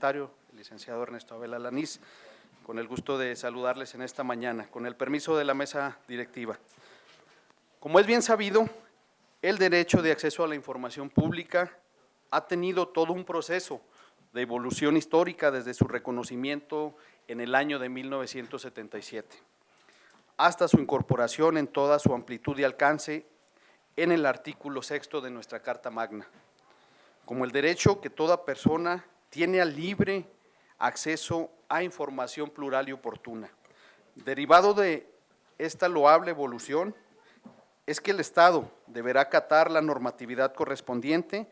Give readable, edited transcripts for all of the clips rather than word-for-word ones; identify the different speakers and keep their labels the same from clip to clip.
Speaker 1: El licenciado Ernesto Abel Alanís, con el gusto de saludarles en esta mañana, con el permiso de la mesa directiva. Como es bien sabido, el derecho de acceso a la información pública ha tenido todo un proceso de evolución histórica desde su reconocimiento en el año de 1977, hasta su incorporación en toda su amplitud y alcance en el artículo 6 de nuestra Carta Magna, como el derecho que toda persona tiene al libre acceso a información plural y oportuna. Derivado de esta loable evolución es que el Estado deberá acatar la normatividad correspondiente,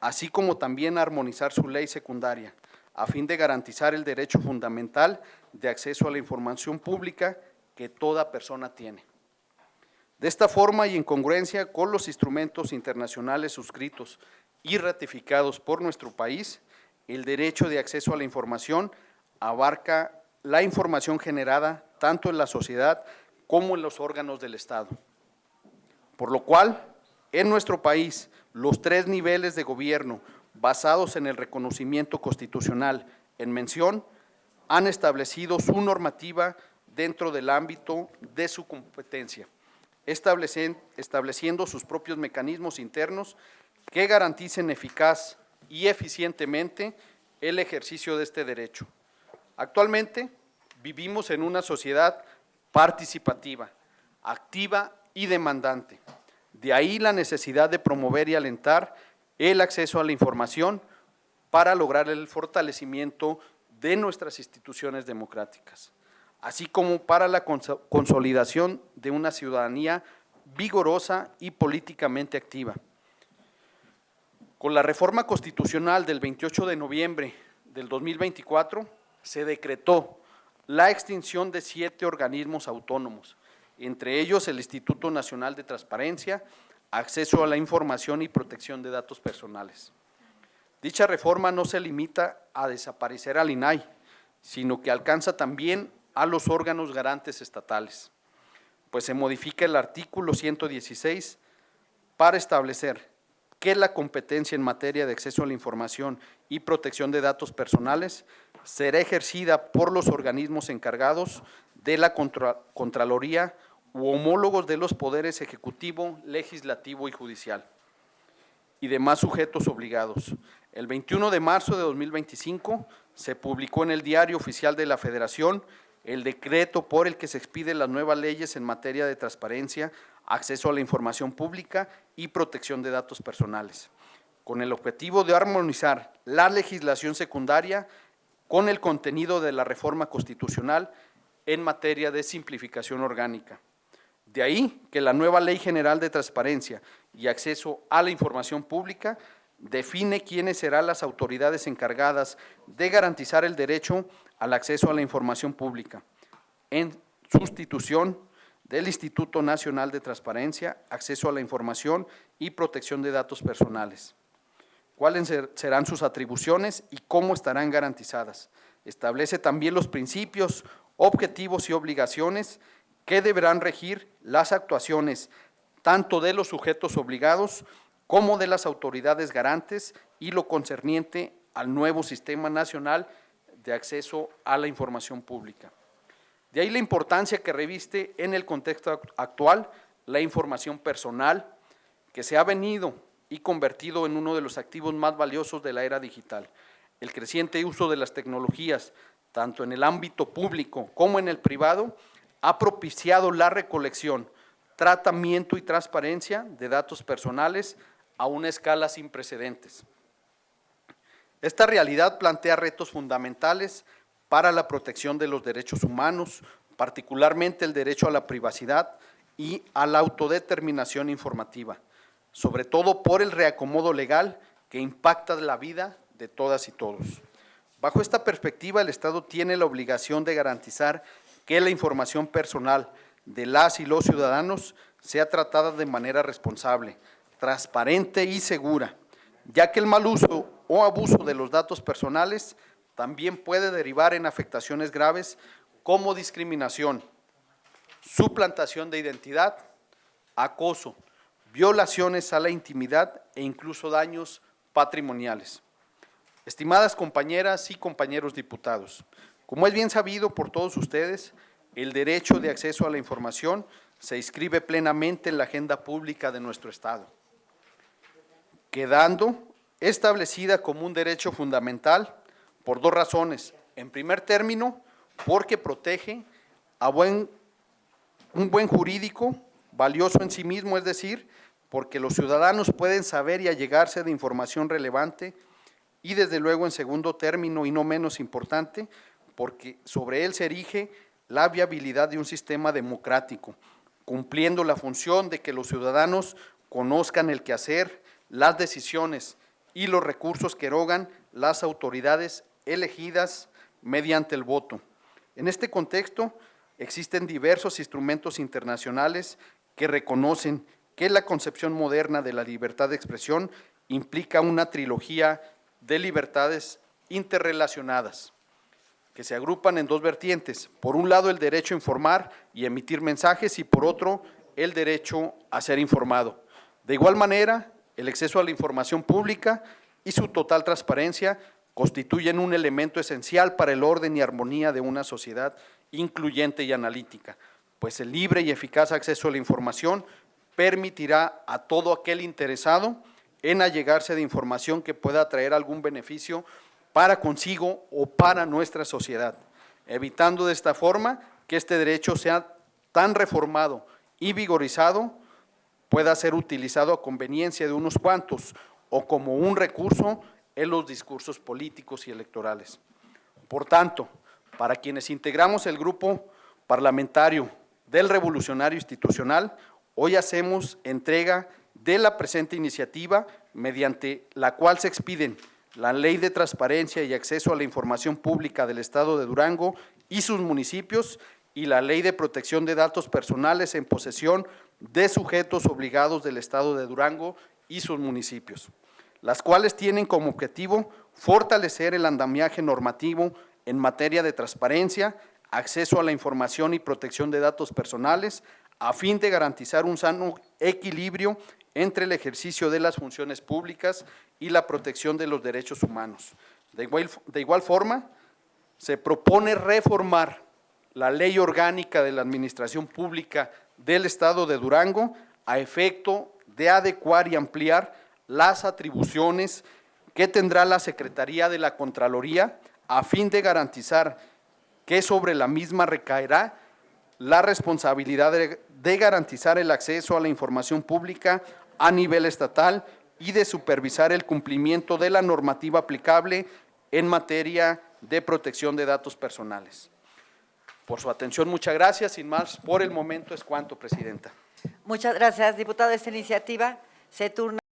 Speaker 1: así como también armonizar su ley secundaria, a fin de garantizar el derecho fundamental de acceso a la información pública que toda persona tiene. De esta forma y en congruencia con los instrumentos internacionales suscritos y ratificados por nuestro país, el derecho de acceso a la información abarca la información generada tanto en la sociedad como en los órganos del Estado. Por lo cual, en nuestro país, los 3 niveles de gobierno basados en el reconocimiento constitucional en mención han establecido su normativa dentro del ámbito de su competencia, estableciendo sus propios mecanismos internos que garanticen eficaz y eficientemente el ejercicio de este derecho. Actualmente vivimos en una sociedad participativa, activa y demandante. De ahí la necesidad de promover y alentar el acceso a la información para lograr el fortalecimiento de nuestras instituciones democráticas, así como para la consolidación de una ciudadanía vigorosa y políticamente activa. Con la reforma constitucional del 28 de noviembre del 2024, se decretó la extinción de 7 organismos autónomos, entre ellos el Instituto Nacional de Transparencia, Acceso a la Información y Protección de Datos Personales. Dicha reforma no se limita a desaparecer al INAI, sino que alcanza también a los órganos garantes estatales, pues se modifica el artículo 116 para establecer que la competencia en materia de acceso a la información y protección de datos personales será ejercida por los organismos encargados de la Contraloría u homólogos de los poderes ejecutivo, legislativo y judicial y demás sujetos obligados. El 21 de marzo de 2025 se publicó en el Diario Oficial de la Federación el decreto por el que se expiden las nuevas leyes en materia de transparencia, acceso a la información pública y protección de datos personales, con el objetivo de armonizar la legislación secundaria con el contenido de la reforma constitucional en materia de simplificación orgánica. De ahí que la nueva Ley General de Transparencia y Acceso a la Información Pública define quiénes serán las autoridades encargadas de garantizar el derecho al acceso a la información pública, en sustitución del Instituto Nacional de Transparencia, Acceso a la Información y Protección de Datos Personales. ¿Cuáles serán sus atribuciones y cómo estarán garantizadas? Establece también los principios, objetivos y obligaciones que deberán regir las actuaciones tanto de los sujetos obligados como de las autoridades garantes y lo concerniente al nuevo Sistema Nacional de Acceso a la Información Pública. De ahí la importancia que reviste en el contexto actual la información personal, que se ha venido y convertido en uno de los activos más valiosos de la era digital. El creciente uso de las tecnologías, tanto en el ámbito público como en el privado, ha propiciado la recolección, tratamiento y transparencia de datos personales a una escala sin precedentes. Esta realidad plantea retos fundamentales para la protección de los derechos humanos, particularmente el derecho a la privacidad y a la autodeterminación informativa, sobre todo por el reacomodo legal que impacta la vida de todas y todos. Bajo esta perspectiva, el Estado tiene la obligación de garantizar que la información personal de las y los ciudadanos sea tratada de manera responsable, transparente y segura, ya que el mal uso o abuso de los datos personales también puede derivar en afectaciones graves como discriminación, suplantación de identidad, acoso, violaciones a la intimidad e incluso daños patrimoniales. Estimadas compañeras y compañeros diputados, como es bien sabido por todos ustedes, el derecho de acceso a la información se inscribe plenamente en la agenda pública de nuestro Estado, quedando establecida como un derecho fundamental por dos razones. En primer término, porque protege a un buen jurídico valioso en sí mismo, es decir, porque los ciudadanos pueden saber y allegarse de información relevante, y desde luego en segundo término y no menos importante, porque sobre él se erige la viabilidad de un sistema democrático, cumpliendo la función de que los ciudadanos conozcan el quehacer, las decisiones y los recursos que erogan las autoridades elegidas mediante el voto. En este contexto, existen diversos instrumentos internacionales que reconocen que la concepción moderna de la libertad de expresión implica una trilogía de libertades interrelacionadas, que se agrupan en dos vertientes. Por un lado, el derecho a informar y emitir mensajes, y por otro, el derecho a ser informado. De igual manera, el acceso a la información pública y su total transparencia constituyen un elemento esencial para el orden y armonía de una sociedad incluyente y analítica, pues el libre y eficaz acceso a la información permitirá a todo aquel interesado en allegarse de información que pueda traer algún beneficio para consigo o para nuestra sociedad, evitando de esta forma que este derecho sea tan reformado y vigorizado, pueda ser utilizado a conveniencia de unos cuantos o como un recurso en los discursos políticos y electorales. Por tanto, para quienes integramos el grupo parlamentario del Revolucionario Institucional, hoy hacemos entrega de la presente iniciativa, mediante la cual se expiden la Ley de Transparencia y Acceso a la Información Pública del Estado de Durango y sus municipios, y la Ley de Protección de Datos Personales en posesión de sujetos obligados del Estado de Durango y sus municipios, las cuales tienen como objetivo fortalecer el andamiaje normativo en materia de transparencia, acceso a la información y protección de datos personales, a fin de garantizar un sano equilibrio entre el ejercicio de las funciones públicas y la protección de los derechos humanos. De igual forma, se propone reformar la Ley Orgánica de la Administración Pública del Estado de Durango a efecto de adecuar y ampliar las atribuciones que tendrá la Secretaría de la Contraloría, a fin de garantizar que sobre la misma recaerá la responsabilidad de garantizar el acceso a la información pública a nivel estatal y de supervisar el cumplimiento de la normativa aplicable en materia de protección de datos personales. Por su atención, muchas gracias. Sin más, por el momento es cuanto, Presidenta.
Speaker 2: Muchas gracias, diputado. Esta iniciativa se turna.